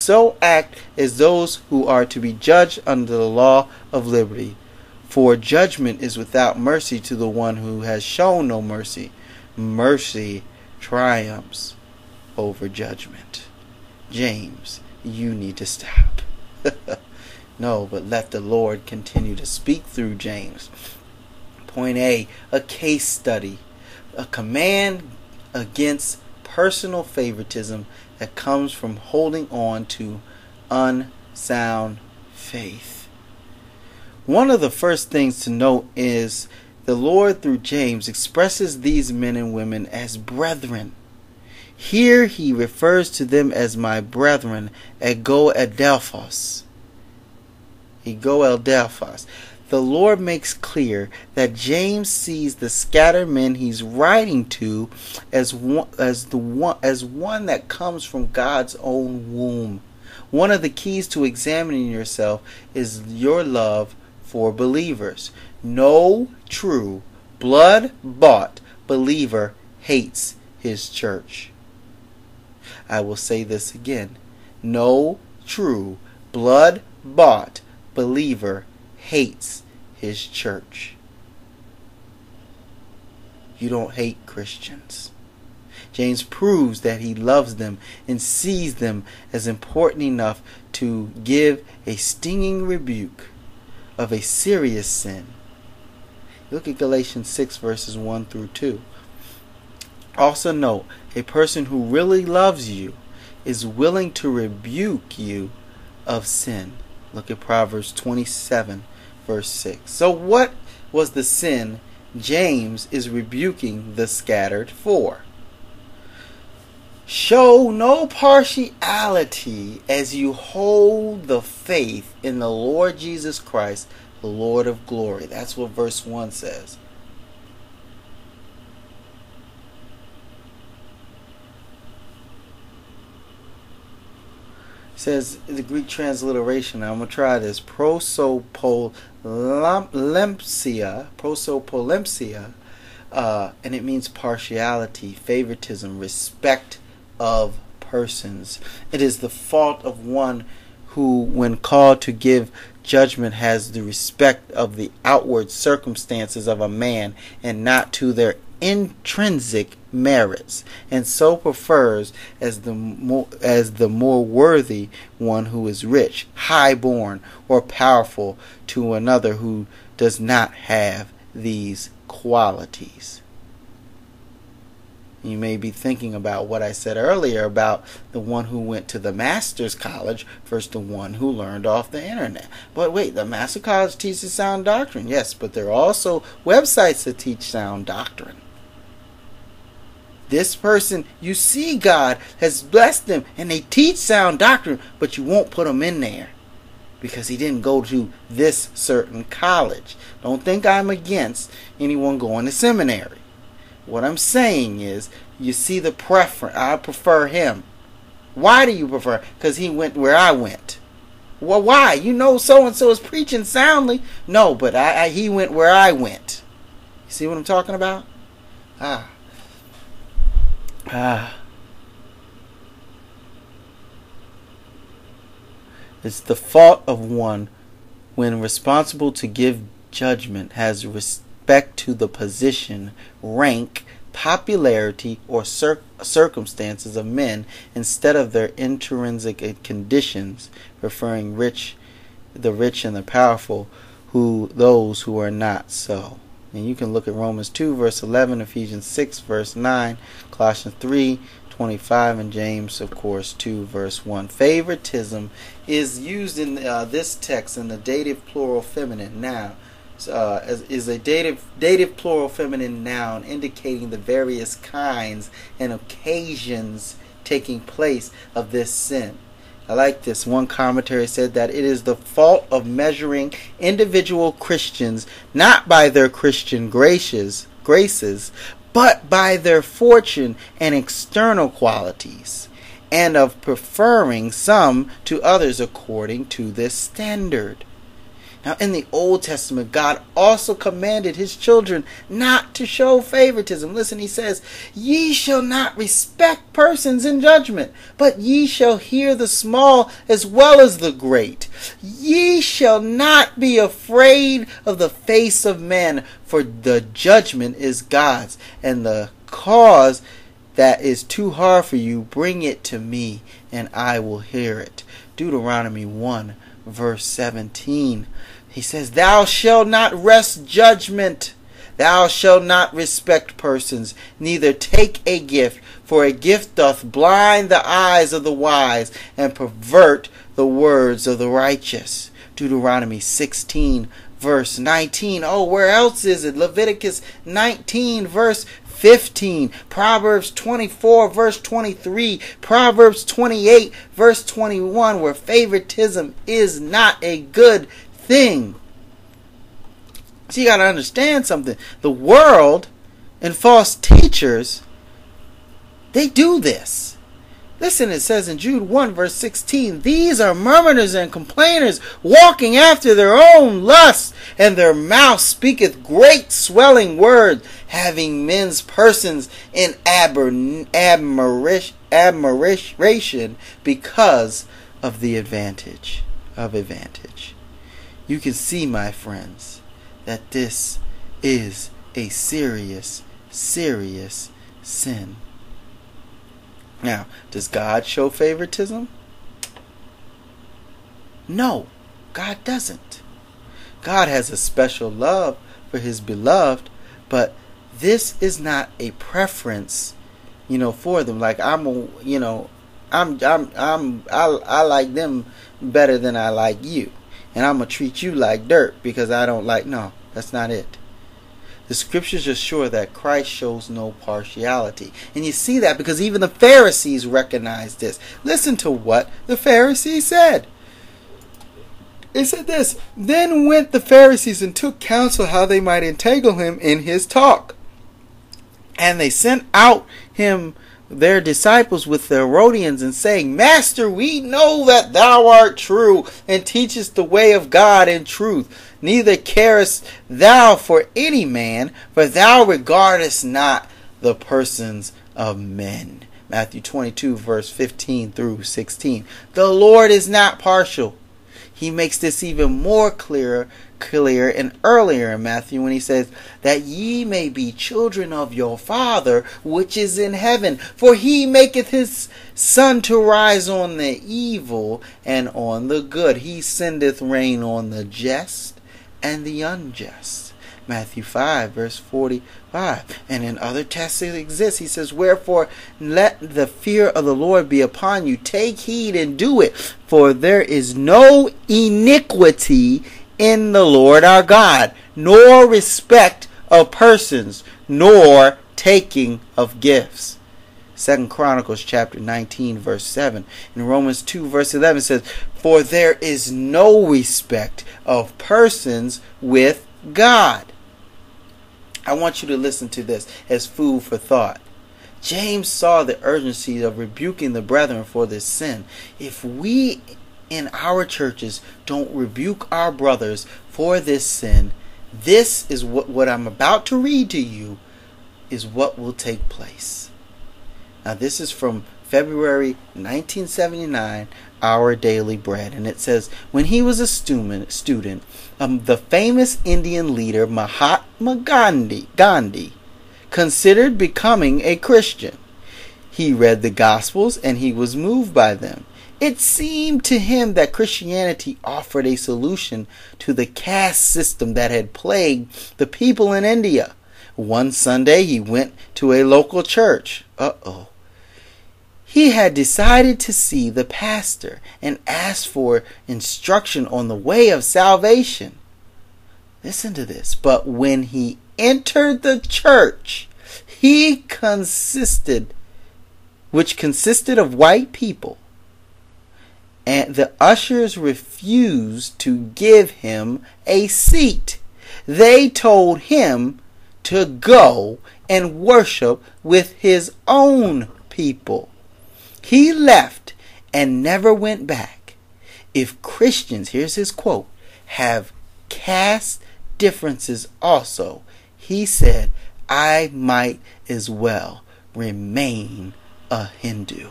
So act as those who are to be judged under the law of liberty. For judgment is without mercy to the one who has shown no mercy. Mercy triumphs over judgment. James, you need to stop. No, but let the Lord continue to speak through James. Point A, a case study. A command against personal favoritism that comes from holding on to unsound faith. One of the first things to note is the Lord through James expresses these men and women as brethren. Here he refers to them as my brethren, ego adelphos. Ego adelphos. The Lord makes clear that James sees the scattered men he's writing to as one that comes from God's own womb. One of the keys to examining yourself is your love for believers. No true blood-bought believer hates his church. I will say this again. No true blood-bought believer hates his church. You don't hate Christians. James proves that he loves them and sees them as important enough to give a stinging rebuke of a serious sin. Look at Galatians 6 verses 1 through 2. Also note, a person who really loves you is willing to rebuke you of sin. Look at Proverbs 27 verse 6. So what was the sin James is rebuking the scattered for? Show no partiality as you hold the faith in the Lord Jesus Christ, the Lord of glory. That's what verse 1 says. It says the Greek transliteration. I'm going to try this. Prosopolempsia, and it means partiality, favoritism, respect of persons. It is the fault of one who, when called to give judgment, has the respect of the outward circumstances of a man and not to their intrinsic merits, and so prefers as the more worthy one who is rich, high-born, or powerful to another who does not have these qualities. You may be thinking about what I said earlier about the one who went to the master's college versus the one who learned off the internet. But wait, the master college teaches sound doctrine. Yes, but there are also websites that teach sound doctrine. This person, you see God has blessed them and they teach sound doctrine, but you won't put them in there because he didn't go to this certain college. Don't think I'm against anyone going to seminary. What I'm saying is, you see the preference. I prefer him. Why do you prefer? Because he went where I went. Well, why? You know so-and-so is preaching soundly. No, but he went where I went. You see what I'm talking about? It's the fault of one when responsible to give judgment has respect to the position, rank, popularity, or circumstances of men instead of their intrinsic conditions, preferring the rich and the powerful, those who are not so. And you can look at Romans 2 verse 11, Ephesians 6 verse 9, Colossians 3:25, and James, of course, 2 verse 1. Favoritism is used in this text in the dative plural feminine noun. Is a dative plural feminine noun indicating the various kinds and occasions taking place of this sin. I like this. One commentary said that it is the fault of measuring individual Christians not by their Christian graces, but by their fortune and external qualities, and of preferring some to others according to this standard. Now, in the Old Testament, God also commanded his children not to show favoritism. Listen, he says, "Ye shall not respect persons in judgment, but ye shall hear the small as well as the great. Ye shall not be afraid of the face of men, for the judgment is God's, and the cause that is too hard for you, bring it to me, and I will hear it." Deuteronomy 1, verse 17. He says, "Thou shalt not wrest judgment. Thou shalt not respect persons, neither take a gift, for a gift doth blind the eyes of the wise, and pervert the words of the righteous." Deuteronomy 16, verse 19. Oh, where else is it? Leviticus 19, verse 15, Proverbs 24, verse 23, Proverbs 28, verse 21, where favoritism is not a good thing. So you got to understand something. The world and false teachers, they do this. Listen, it says in Jude 1, verse 16, "These are murmurers and complainers, walking after their own lusts, and their mouth speaketh great swelling words, having men's persons in admiration because of the advantage." You can see, my friends, that this is a serious, serious sin. Now, does God show favoritism? No, God doesn't. God has a special love for his beloved, but this is not a preference, for them. Like I like them better than I like you, and I'm gonna treat you like dirt because I don't like. No, that's not it. The scriptures assure that Christ shows no partiality. And you see that because even the Pharisees recognized this. Listen to what the Pharisees said. It said this: "Then went the Pharisees and took counsel how they might entangle him in his talk. And they sent out him their disciples with the Herodians, and saying, Master, we know that thou art true, and teachest the way of God in truth. Neither carest thou for any man, for thou regardest not the persons of men." Matthew 22, verse 15 through 16. The Lord is not partial. He makes this even more clear and earlier in Matthew when he says, "That ye may be children of your Father which is in heaven. For he maketh his sun to rise on the evil and on the good. He sendeth rain on the just and the unjust." Matthew 5, verse 45. And in other texts it exists. He says, "Wherefore let the fear of the Lord be upon you. Take heed and do it. For there is no iniquity in the Lord our God, nor respect of persons, nor taking of gifts." 2 Chronicles chapter 19, verse 7. In Romans 2, verse 11 says, "For there is no respect of persons with God." I want you to listen to this as food for thought. James saw the urgency of rebuking the brethren for this sin. If we in our churches don't rebuke our brothers for this sin, this is what I'm about to read to you is what will take place. Now, this is from February 1979, Our Daily Bread. And it says, when he was a student, the famous Indian leader Mahatma Gandhi considered becoming a Christian. He read the Gospels and he was moved by them. It seemed to him that Christianity offered a solution to the caste system that had plagued the people in India. One Sunday he went to a local church. He had decided to see the pastor and ask for instruction on the way of salvation. Listen to this. But when he entered the church, which consisted of white people, and the ushers refused to give him a seat. They told him to go and worship with his own people. He left and never went back. If Christians, here's his quote, have caste differences also, he said, I might as well remain a Hindu.